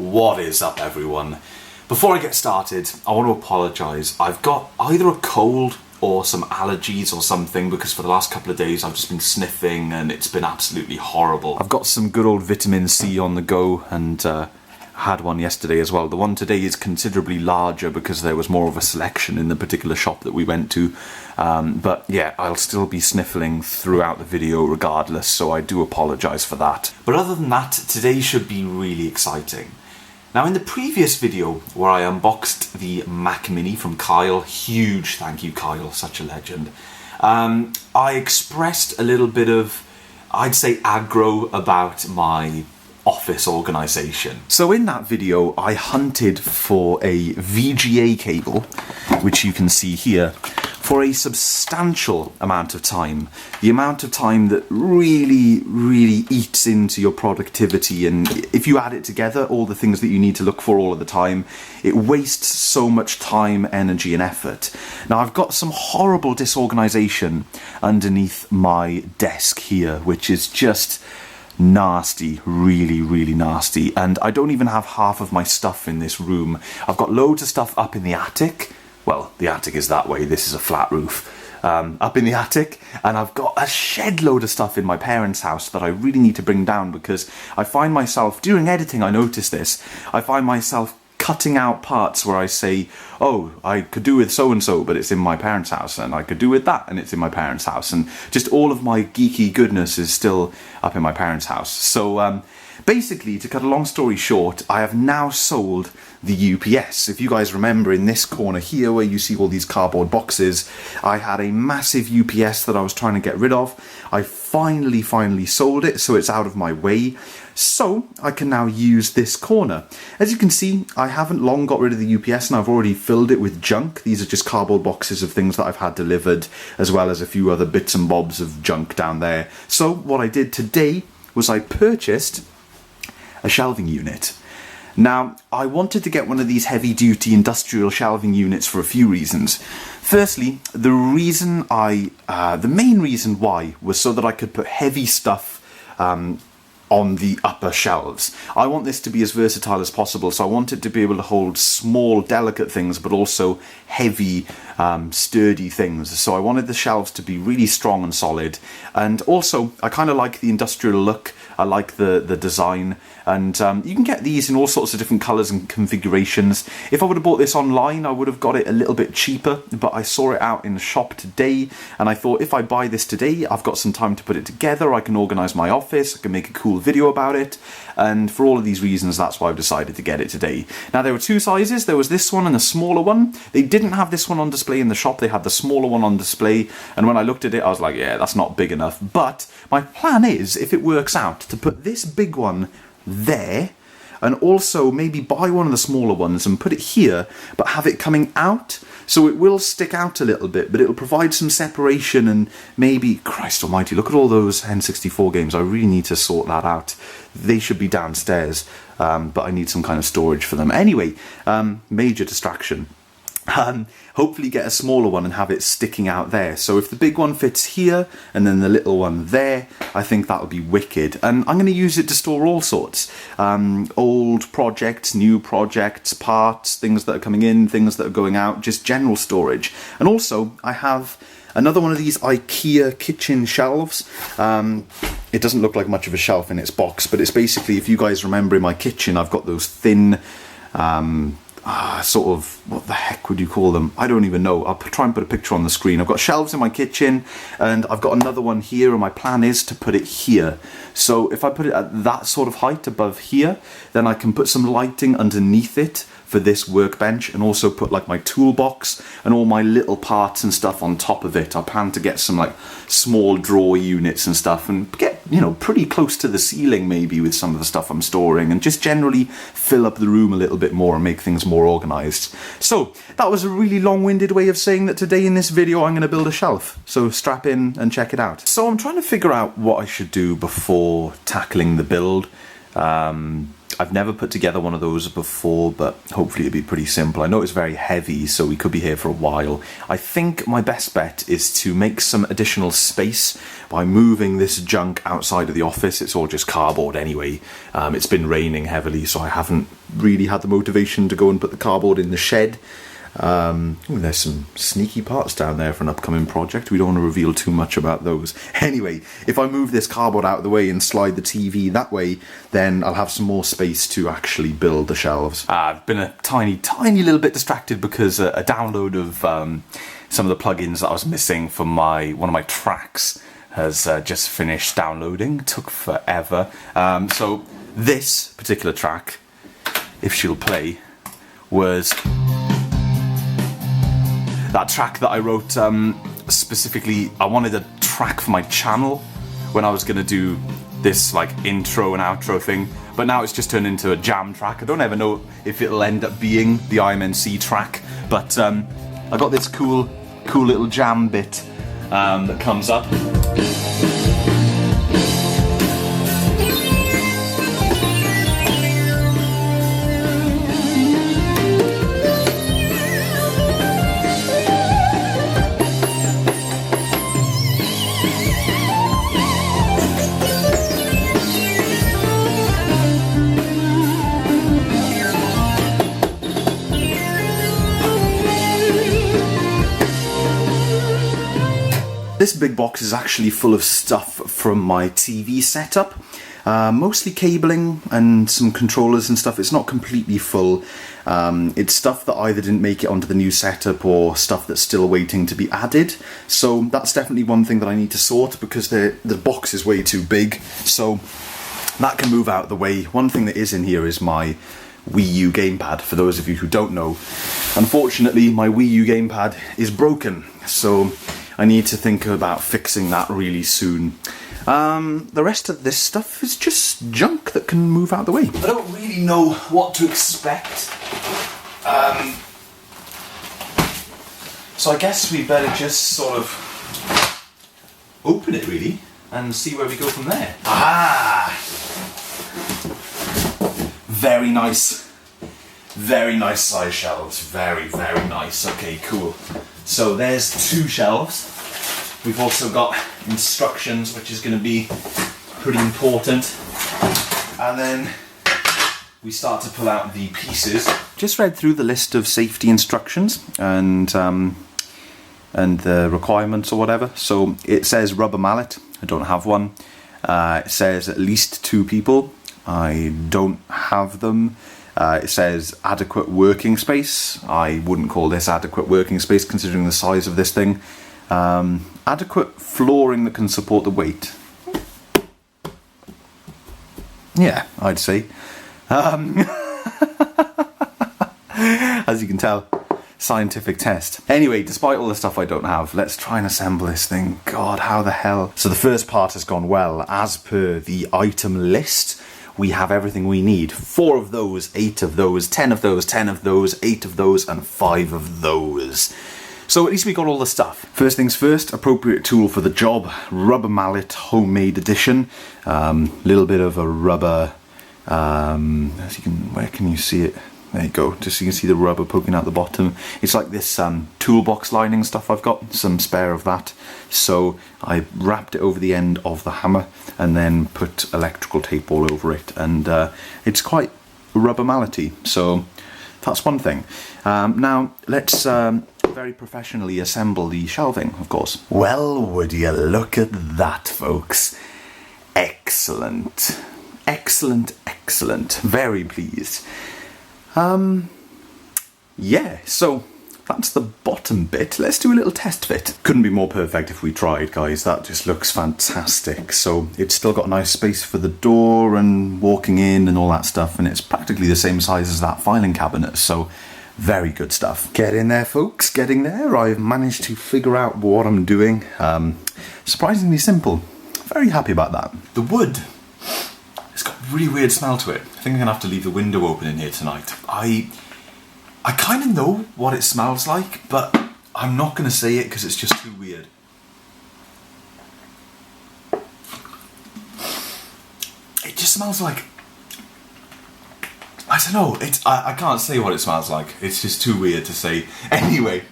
What is up, everyone? Before I get started, I want to apologise. I've got either a cold or some allergies or something, because for the last couple of days I've just been sniffing and it's been absolutely horrible. I've got some good old vitamin C on the go, and had one yesterday as well. The one today is considerably larger because there was more of a selection in the particular shop that we went to. But yeah, I'll still be sniffling throughout the video regardless, so I do apologise for that. But other than that, today should be really exciting. Now, in the previous video where I unboxed the Mac Mini from Kyle, huge thank you Kyle, such a legend, I expressed a little bit of, I'd say, aggro about my office organisation. So in that video I hunted for a VGA cable, which you can see here, for a substantial amount of time. The amount of time that really eats into your productivity, and if you add it together, all the things that you need to look for all of the time, it wastes so much time, energy and effort. Now, I've got some horrible disorganisation underneath my desk here, which is just nasty, really nasty, and I don't even have half of my stuff in this room. I've got loads of stuff up in the attic. Well, the attic is that way, this is a flat roof. Up in the attic, and I've got a shed load of stuff in my parents' house that I really need to bring down, because I find myself, during editing I notice this, I find myself cutting out parts where I say, oh, I could do with so-and-so, but it's in my parents' house, and I could do with that, and it's in my parents' house, and just all of my geeky goodness is still up in my parents' house. So basically, to cut a long story short, I have now sold the UPS. If you guys remember, in this corner here where you see all these cardboard boxes, I had a massive UPS that I was trying to get rid of. I finally sold it, so it's out of my way. So I can now use this corner. As you can see, I haven't long got rid of the UPS, and I've already filled it with junk. These are just cardboard boxes of things that I've had delivered, as well as a few other bits and bobs of junk down there. So what I did today was I purchased a shelving unit. Now, I wanted to get one of these heavy-duty industrial shelving units for a few reasons. Firstly, the main reason why was so that I could put heavy stuff on the upper shelves. I want this to be as versatile as possible, so I want it to be able to hold small, delicate things, but also heavy, sturdy things. So I wanted the shelves to be really strong and solid, and also I kind of like the industrial look. I like the design, and you can get these in all sorts of different colours and configurations. If I would have bought this online, I would have got it a little bit cheaper, but I saw it out in the shop today, and I thought, if I buy this today, I've got some time to put it together, I can organise my office, I can make a cool video about it, and for all of these reasons, that's why I've decided to get it today. Now, there were two sizes. There was this one and a smaller one. They didn't have this one on display in the shop, they had the smaller one on display, and when I looked at it, I was like, yeah, that's not big enough. But my plan is, if it works out, to put this big one there, and also maybe buy one of the smaller ones and put it here, but have it coming out, so it will stick out a little bit, but it'll provide some separation, and maybe, Christ almighty, look at all those N64 games. I really need to sort that out. They should be downstairs, but I need some kind of storage for them. Anyway, major distraction. Hopefully get a smaller one and have it sticking out there. So if the big one fits here and then the little one there, I think that would be wicked. And I'm going to use it to store all sorts. Old projects, new projects, parts, things that are coming in, things that are going out, just general storage. And also I have another one of these IKEA kitchen shelves. It doesn't look like much of a shelf in its box, but it's basically, if you guys remember, in my kitchen I've got those thin sort of, what the heck would you call them? I don't even know. I'll try and put a picture on the screen. I've got shelves in my kitchen, and I've got another one here, and my plan is to put it here. So if I put it at that sort of height above here, then I can put some lighting underneath it for this workbench, and also put like my toolbox and all my little parts and stuff on top of it. I plan to get some like small drawer units and stuff, and get, you know, pretty close to the ceiling maybe with some of the stuff I'm storing, and just generally fill up the room a little bit more and make things more organised. So that was a really long-winded way of saying that today in this video I'm going to build a shelf. So strap in and check it out. So I'm trying to figure out what I should do before tackling the build. I've never put together one of those before, but hopefully it'll be pretty simple. I know it's very heavy, so we could be here for a while. I think my best bet is to make some additional space by moving this junk outside of the office. It's all just cardboard anyway. It's been raining heavily, so I haven't really had the motivation to go and put the cardboard in the shed. There's some sneaky parts down there for an upcoming project. We don't want to reveal too much about those. Anyway, if I move this cardboard out of the way and slide the TV that way, then I'll have some more space to actually build the shelves. I've been a tiny little bit distracted because a download of some of the plugins that I was missing for one of my tracks has just finished downloading. It took forever. So this particular track, if she'll play, was that track that I wrote specifically. I wanted a track for my channel when I was going to do this like intro and outro thing, but now it's just turned into a jam track. I don't ever know if it'll end up being the IMNC track, but I got this cool little jam bit that comes up. This big box is actually full of stuff from my TV setup, mostly cabling and some controllers and stuff. It's not completely full. It's stuff that either didn't make it onto the new setup or stuff that's still waiting to be added. So that's definitely one thing that I need to sort, because the box is way too big. So that can move out of the way. One thing that is in here is my Wii U gamepad. For those of you who don't know, unfortunately my Wii U gamepad is broken. So I need to think about fixing that really soon. The rest of this stuff is just junk that can move out of the way. I don't really know what to expect. So I guess we better just sort of open it really and see where we go from there. Ah! Very nice. Very nice size shelves. Very, very nice. Okay, cool. So there's 2 shelves. We've also got instructions, which is going to be pretty important. And then we start to pull out the pieces. Just read through the list of safety instructions and the requirements or whatever. So it says rubber mallet. I don't have one. It says at least 2 people. I don't have them. It says adequate working space. I wouldn't call this adequate working space considering the size of this thing. Adequate flooring that can support the weight. Yeah, I'd say. As you can tell, scientific test. Anyway, despite all the stuff I don't have, let's try and assemble this thing. God, how the hell? So the first part has gone well. As per the item list, we have everything we need. 4 of those, 8 of those, 10 of those, 10 of those, 8 of those, and 5 of those. So at least we got all the stuff. First things first, appropriate tool for the job. Rubber mallet, homemade edition. Little bit of a rubber, where can you see it? There you go, just so you can see the rubber poking out the bottom. It's like this toolbox lining stuff I've got, some spare of that. So I wrapped it over the end of the hammer and then put electrical tape all over it. And it's quite rubber mallety, so that's one thing. Now let's very professionally assemble the shelving, of course. Well, would you look at that, folks. Excellent. Excellent, excellent. Very pleased. Yeah, so that's the bottom bit. Let's do a little test fit. Couldn't be more perfect if we tried, guys. That just looks fantastic. So it's still got a nice space for the door and walking in and all that stuff, and it's practically the same size as that filing cabinet, so very good stuff. Get in there, folks, getting there. I've managed to figure out what I'm doing. Surprisingly simple. Very happy about that. The wood, it's got a really weird smell to it. I think I'm gonna have to leave the window open in here tonight. I kind of know what it smells like, but I'm not gonna say it because it's just too weird. It just smells like don't know, I can't say what it smells like. It's just too weird to say. Anyway,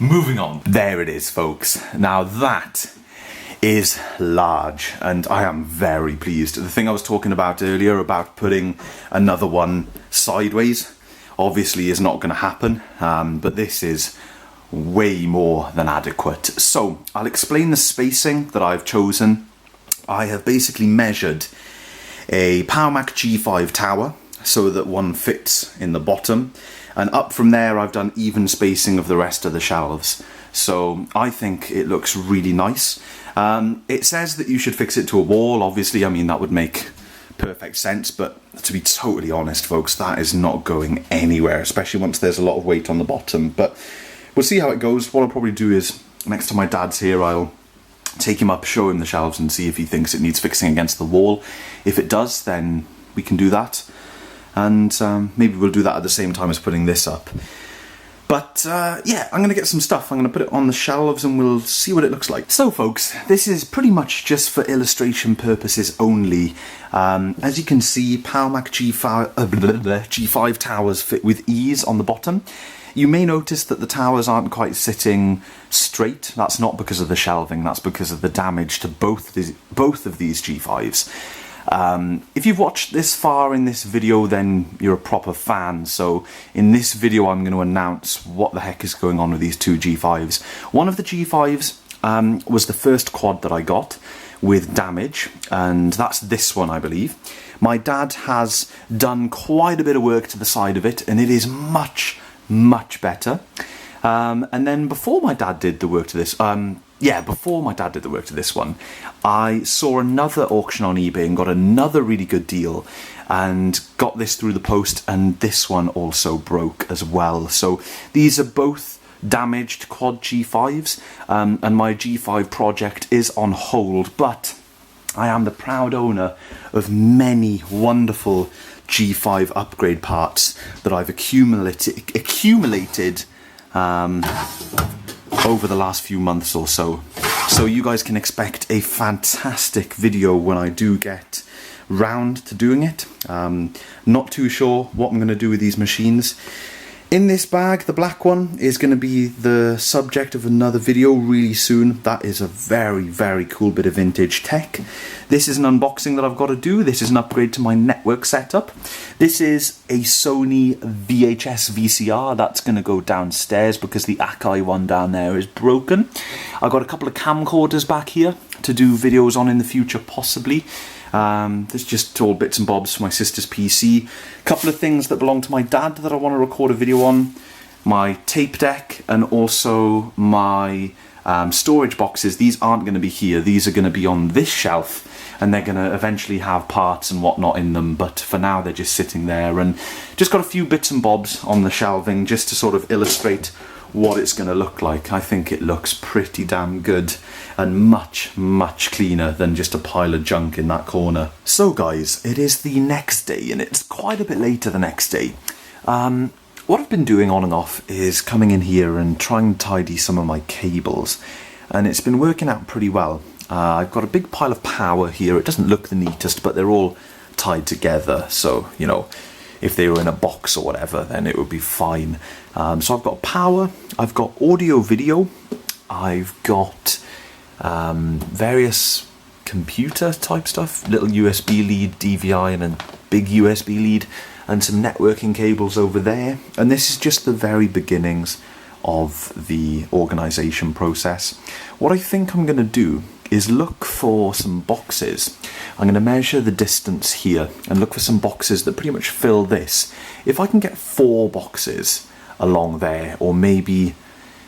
moving on. There it is, folks. Now that is large, and I am very pleased. The thing I was talking about earlier about putting another one sideways obviously is not going to happen, but this is way more than adequate. So I'll explain the spacing that I've chosen. I have basically measured a PowerMac G5 tower so that one fits in the bottom, and up from there I've done even spacing of the rest of the shelves. So I think it looks really nice. It says that you should fix it to a wall. Obviously, I mean, that would make perfect sense, but to be totally honest, folks, that is not going anywhere, especially once there's a lot of weight on the bottom. But we'll see how it goes. What I'll probably do is, next time my dad's here, I'll take him up, show him the shelves, and see if he thinks it needs fixing against the wall. If it does, then we can do that. And maybe we'll do that at the same time as putting this up. But yeah, I'm going to get some stuff. I'm going to put it on the shelves and we'll see what it looks like. So folks, this is pretty much just for illustration purposes only. As you can see, PowerMac G5 towers fit with ease on the bottom. You may notice that the towers aren't quite sitting straight. That's not because of the shelving, that's because of the damage to both of these G5s. If you've watched this far in this video, then you're a proper fan. So in this video I'm going to announce what the heck is going on with these two G5s. One of the G5s was the first quad that I got with damage, and that's this one, I believe. My dad has done quite a bit of work to the side of it, and it is much better. And then before my dad did the work to this, before my dad did the work to this one, I saw another auction on eBay and got another really good deal and got this through the post, and this one also broke as well. So these are both damaged quad G5s, and my G5 project is on hold, but I am the proud owner of many wonderful G5 upgrade parts that I've accumulated over the last few months or so. So you guys can expect a fantastic video when I do get round to doing it. Not too sure what I'm going to do with these machines. In this bag, the black one is going to be the subject of another video really soon. That is a very cool bit of vintage tech. This is an unboxing that I've got to do. This is an upgrade to my network setup. This is a Sony VHS VCR. That's going to go downstairs because the Akai one down there is broken. I've got a couple of camcorders back here to do videos on in the future, possibly. There's just all bits and bobs for my sister's PC. A couple of things that belong to my dad that I want to record a video on. My tape deck and also my storage boxes. These aren't going to be here. These are going to be on this shelf, and they're going to eventually have parts and whatnot in them. But for now, they're just sitting there, and just got a few bits and bobs on the shelving just to sort of illustrate what it's going to look like. I think it looks pretty damn good and much cleaner than just a pile of junk in that corner. So guys, it is the next day, and it's quite a bit later the next day. What I've been doing on and off is coming in here and trying to tidy some of my cables, and it's been working out pretty well. I've got a big pile of power here. It doesn't look the neatest, but they're all tied together, so you know, if they were in a box or whatever, then it would be fine. So I've got power, I've got audio video, I've got various computer type stuff, little USB lead, DVI, and a big USB lead, and some networking cables over there. And this is just the very beginnings of the organisation process. What I think I'm going to do is look for some boxes. I'm going to measure the distance here and look for some boxes that pretty much fill this. If I can get 4 boxes along there, or maybe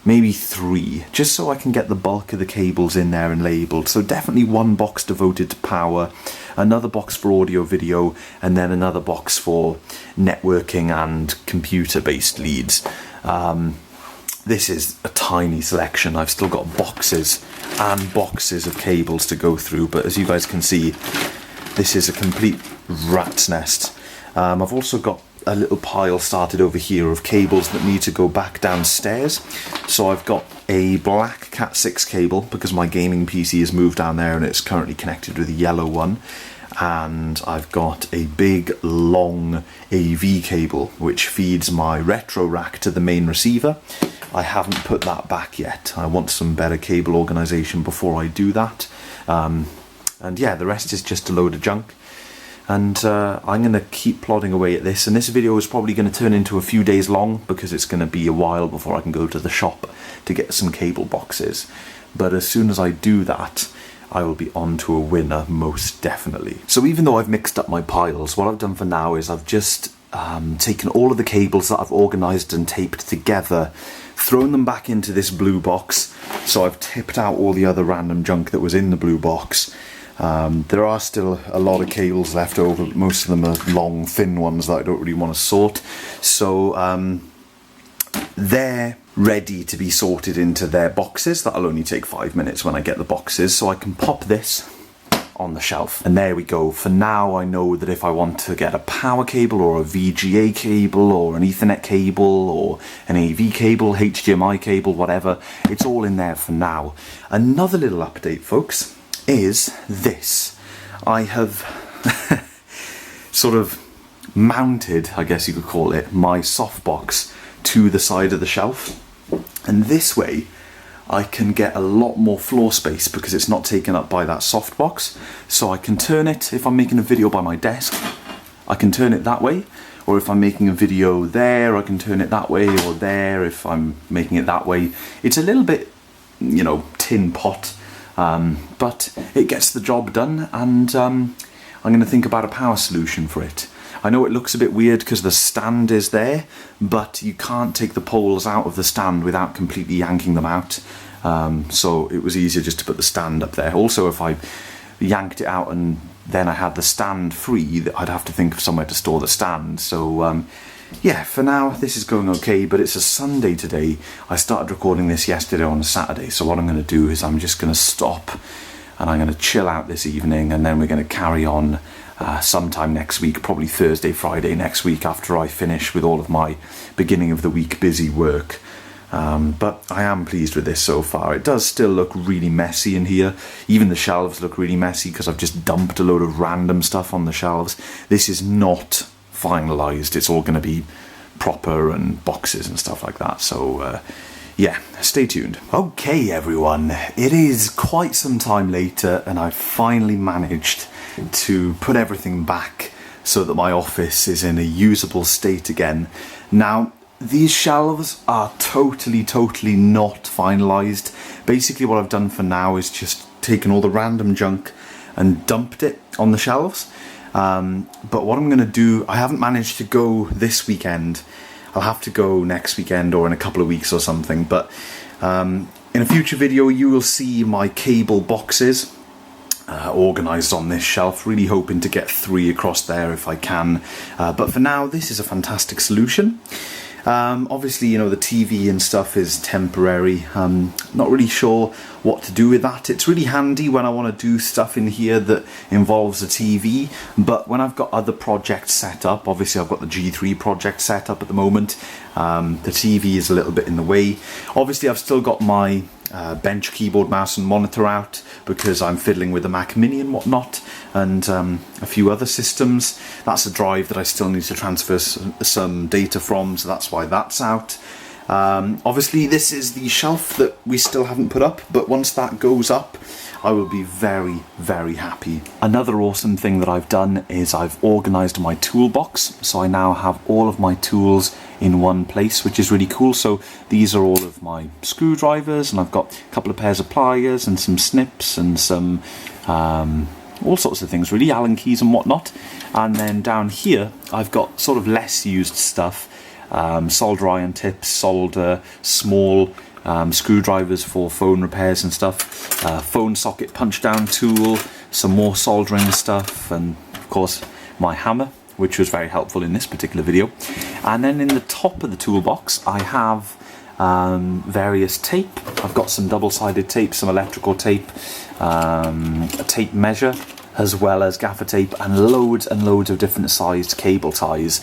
3, just so I can get the bulk of the cables in there and labelled. So definitely one box devoted to power, another box for audio video, and then another box for networking and computer based leads. This is a tiny selection. I've still got boxes and boxes of cables to go through, but as you guys can see, this is a complete rat's nest. I've also got a little pile started over here of cables that need to go back downstairs. So I've got a black Cat 6 cable because my gaming PC has moved down there and it's currently connected with a yellow one. and I've got a big long AV cable which feeds my retro rack to the main receiver. I haven't put that back yet. I want some better cable organisation before I do that. And yeah, the rest is just a load of junk. And I'm going to keep plodding away at this, and this video is probably going to turn into a few days long because it's going to be a while before I can go to the shop to get some cable boxes. But as soon as I do that, I will be on to a winner, most definitely. So even though I've mixed up my piles, what I've done for now is I've just taken all of the cables that I've organised and taped together, thrown them back into this blue box. So I've tipped out all the other random junk that was in the blue box. There are still a lot of cables left over. Most of them are long, thin ones that I don't really want to sort. So they're ready to be sorted into their boxes. That'll only take 5 minutes when I get the boxes, so I can pop this on the shelf. And there we go. For now, I know that if I want to get a power cable or a VGA cable or an Ethernet cable or an AV cable, HDMI cable, whatever, it's all in there for now. Another little update, folks, is this. I have sort of mounted, I guess you could call it, my softbox to the side of the shelf, and this way I can get a lot more floor space because it's not taken up by that softbox. So I can turn it, if I'm making a video by my desk, I can turn it that way, or if I'm making a video there, I can turn it that way, or there if I'm making it that way. It's a little bit, you know, tin pot, but it gets the job done, and I'm going to think about a power solution for it. I know it looks a bit weird because the stand is there, but you can't take the poles out of the stand without completely yanking them out. So it was easier just to put the stand up there. Also, if I yanked it out and then I had the stand free, I'd have to think of somewhere to store the stand. So yeah, for now this is going okay, but it's a Sunday today. I started recording this yesterday on a Saturday, so what I'm going to do is I'm just going to stop and I'm going to chill out this evening, and then we're going to carry on sometime next week, probably Thursday, Friday next week, after I finish with all of my beginning of the week busy work. But I am pleased with this so far. It does still look really messy in here. Even the shelves look really messy because I've just dumped a load of random stuff on the shelves. This is not finalised. It's all going to be proper and boxes and stuff like that. So yeah, stay tuned. Okay everyone, it is quite some time later and I've finally managed to put everything back so that my office is in a usable state again. Now, these shelves are totally not finalised. Basically what I've done for now is just taken all the random junk and dumped it on the shelves. But what I'm going to do, I haven't managed to go this weekend. I'll have to go next weekend or in a couple of weeks or something. But in a future video you will see my cable boxes organised on this shelf, really hoping to get 3 across there if I can, but for now this is a fantastic solution. Obviously, you know, the TV and stuff is temporary. Not really sure what to do with that. It's really handy when I want to do stuff in here that involves a TV, but when I've got other projects set up, obviously I've got the G3 project set up at the moment, the TV is a little bit in the way. Obviously I've still got my bench keyboard, mouse and monitor out because I'm fiddling with the Mac Mini and whatnot, and a few other systems. That's a drive that I still need to transfer some data from, so that's why that's out. Obviously this is the shelf that we still haven't put up, but once that goes up I will be very happy. Another awesome thing that I've done is I've organised my toolbox, so I now have all of my tools in one place, which is really cool. So these are all of my screwdrivers, and I've got a couple of pairs of pliers and some snips and some all sorts of things really, Allen keys and whatnot. And then down here I've got sort of less used stuff, solder iron tips, solder, small screwdrivers for phone repairs and stuff, phone socket punch down tool, some more soldering stuff, and of course my hammer, which was very helpful in this particular video. And then in the top of the toolbox I have various tape. I've got some double-sided tape, some electrical tape, a tape measure, as well as gaffer tape, and loads of different sized cable ties.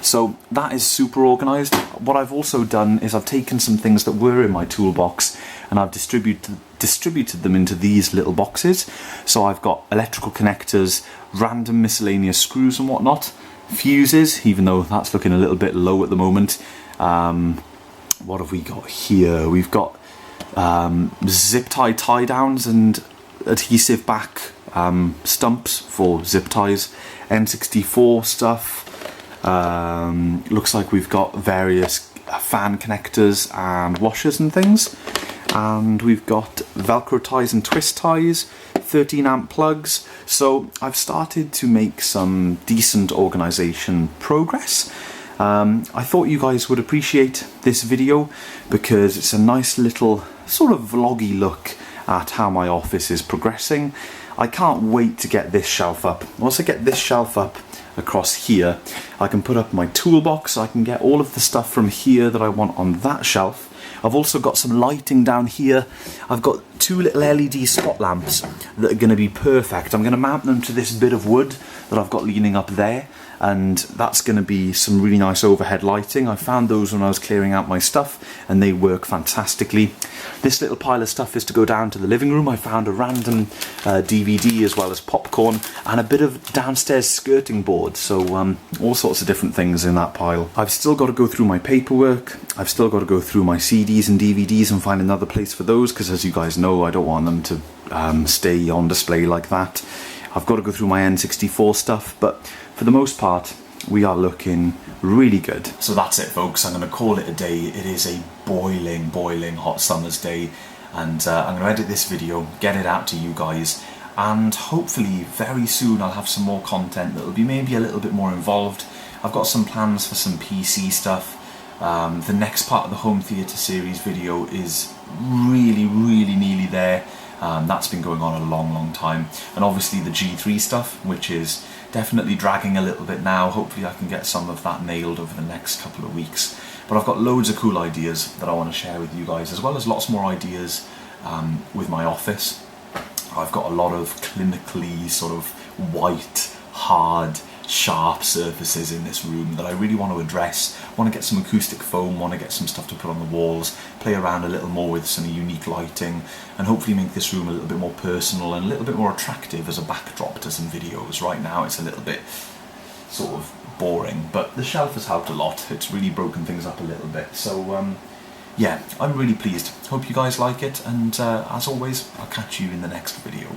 So that is super organised. What I've also done is I've taken some things that were in my toolbox and I've distributed them into these little boxes. So I've got electrical connectors, random miscellaneous screws and whatnot. Fuses, even though that's looking a little bit low at the moment. What have we got here? We've got zip tie downs and adhesive back stumps for zip ties. N64 stuff. Looks like we've got various fan connectors and washers and things. And we've got Velcro ties and twist ties, 13 amp plugs. So I've started to make some decent organisation progress. I thought you guys would appreciate this video because it's a nice little sort of vloggy look at how my office is progressing. I can't wait to get this shelf up. Once I get this shelf up across here, I can put up my toolbox. I can get all of the stuff from here that I want on that shelf. I've also got some lighting down here. I've got 2 little LED spot lamps that are going to be perfect. I'm going to mount them to this bit of wood that I've got leaning up there, and that's going to be some really nice overhead lighting. I found those when I was clearing out my stuff and they work fantastically. This little pile of stuff is to go down to the living room. I found a random DVD as well as popcorn and a bit of downstairs skirting board, so all sorts of different things in that pile. I've still got to go through my paperwork. I've still got to go through my CDs and DVDs and find another place for those, because as you guys know, I don't want them to stay on display like that. I've got to go through my N64 stuff, but for the most part, we are looking really good. So that's it, folks. I'm going to call it a day. It is a boiling hot summer's day, and I'm going to edit this video, get it out to you guys, and hopefully very soon I'll have some more content that will be maybe a little bit more involved. I've got some plans for some PC stuff. The next part of the home theatre series video is really nearly there. That's been going on a long time, and obviously the G3 stuff, which is definitely dragging a little bit now. Hopefully I can get some of that nailed over the next couple of weeks. But I've got loads of cool ideas that I want to share with you guys, as well as lots more ideas with my office. I've got a lot of clinically sort of white, hard, sharp surfaces in this room that I really want to address. I want to get some acoustic foam, want to get some stuff to put on the walls, play around a little more with some unique lighting, and hopefully make this room a little bit more personal and a little bit more attractive as a backdrop to some videos. Right now it's a little bit sort of boring, but the shelf has helped a lot. It's really broken things up a little bit. So yeah, I'm really pleased. Hope you guys like it, and as always, I'll catch you in the next video.